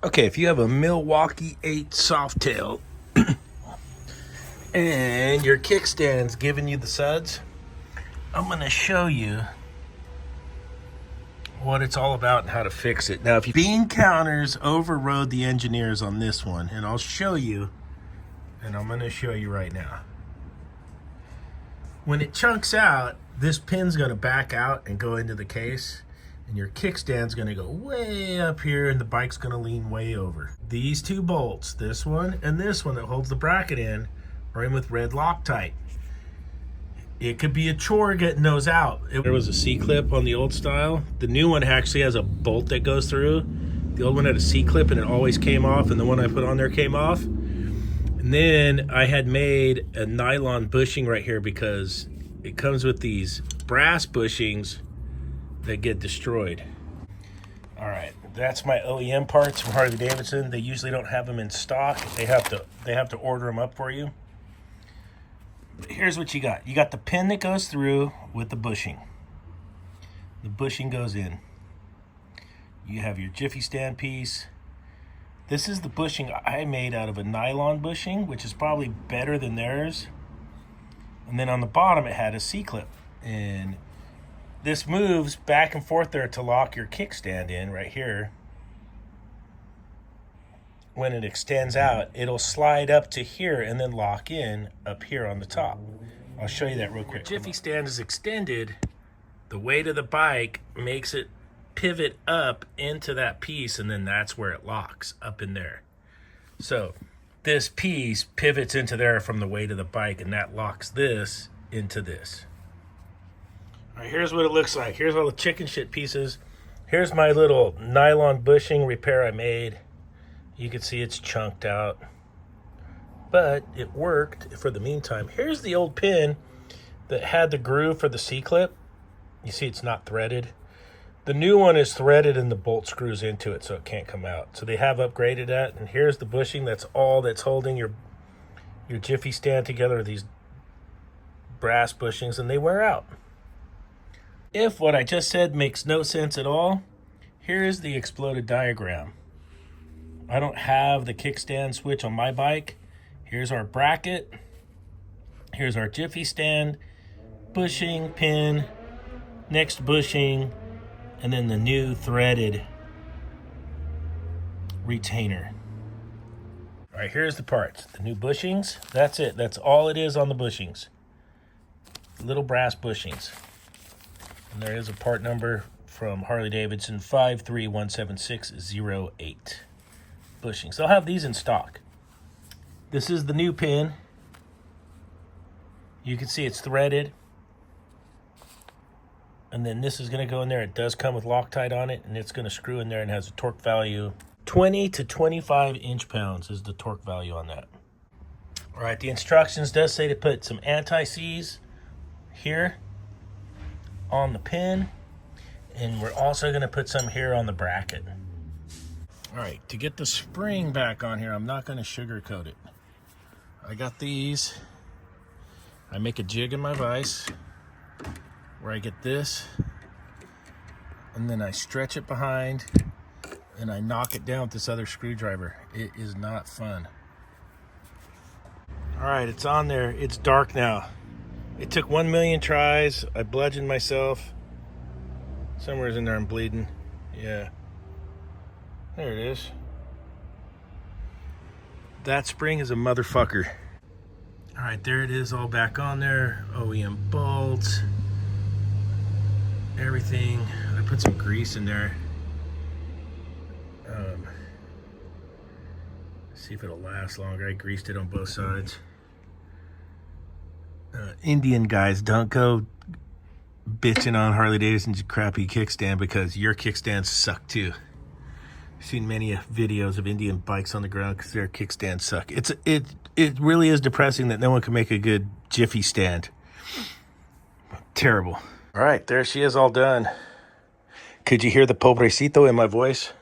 Okay, if you have a Milwaukee 8 softail and your kickstand's giving you the suds, I'm going to show you what it's all about and how to fix it. Now, if bean counters overrode the engineers on this one, and I'll show you, and I'm going to show you right now. When it chunks out, this pin's going to back out and go into the case, and your kickstand's going to go way up here and the bike's going to lean way over. These two bolts, this one and this one that holds the bracket in, are in with red Loctite. It could be a chore getting those out. There was a C-clip on the old style. The new one actually has a bolt that goes through. The old one had a C-clip and it always came off, and the one I put on there came off. And then I had made a nylon bushing right here because it comes with these brass bushings that get destroyed. All right, that's my OEM parts from Harley-Davidson. They usually don't have them in stock. They have to order them up for you. But here's what you got. You got the pin that goes through with the bushing. The bushing goes in. You have your jiffy stand piece. This is the bushing I made out of a nylon bushing, which is probably better than theirs. And then on the bottom it had a C-clip. And this moves back and forth there to lock your kickstand in right here. When it extends out, it'll slide up to here and then lock in up here on the top. I'll show you that real quick. Jiffy stand is extended. The weight of the bike makes it pivot up into that piece, and then that's where it locks, up in there. So this piece pivots into there from the weight of the bike, and that locks this into this. All right, here's what it looks like. Here's all the chicken shit pieces. Here's my little nylon bushing repair I made. You can see it's chunked out, but it worked for the meantime. Here's the old pin that had the groove for the C-clip. You see it's not threaded. The new one is threaded and the bolt screws into it so it can't come out. So they have upgraded that, and here's the bushing. That's all that's holding your jiffy stand together, these brass bushings, and they wear out. If what I just said makes no sense at all, here is the exploded diagram. I don't have the kickstand switch on my bike. Here's our bracket. Here's our jiffy stand, bushing, pin, next bushing, and then the new threaded retainer. All right, here's the parts. The new bushings, that's it. That's all it is on the bushings. Little brass bushings. And there is a part number from Harley-Davidson 5317608. Bushings. They'll have these in stock. This is the new pin. You can see it's threaded. And then this is going to go in there. It does come with Loctite on it, and it's going to screw in there and has a torque value. 20 to 25 inch-pounds is the torque value on that. All right, the instructions does say to put some anti-seize here on the pin, and we're also going to put some here on the bracket. All right, to get the spring back on here, I'm not going to sugarcoat it. I got these. I make a jig in my vise where I get this, and then I stretch it behind, and I knock it down with this other screwdriver. It is not fun. All right, it's on there. It's dark now. It took 1 million tries. I bludgeoned myself. Somewhere's in there I'm bleeding. Yeah. There it is. That spring is a motherfucker. All right, there it is, all back on there. OEM bolts, everything. I put some grease in there. See if it'll last longer. I greased it on both sides. Indian guys, don't go bitching on Harley-Davidson's crappy kickstand because your kickstands suck too. I've seen many videos of Indian bikes on the ground because their kickstands suck. It really is depressing that no one can make a good jiffy stand. Terrible. All right, there she is, all done. Could you hear the pobrecito in my voice?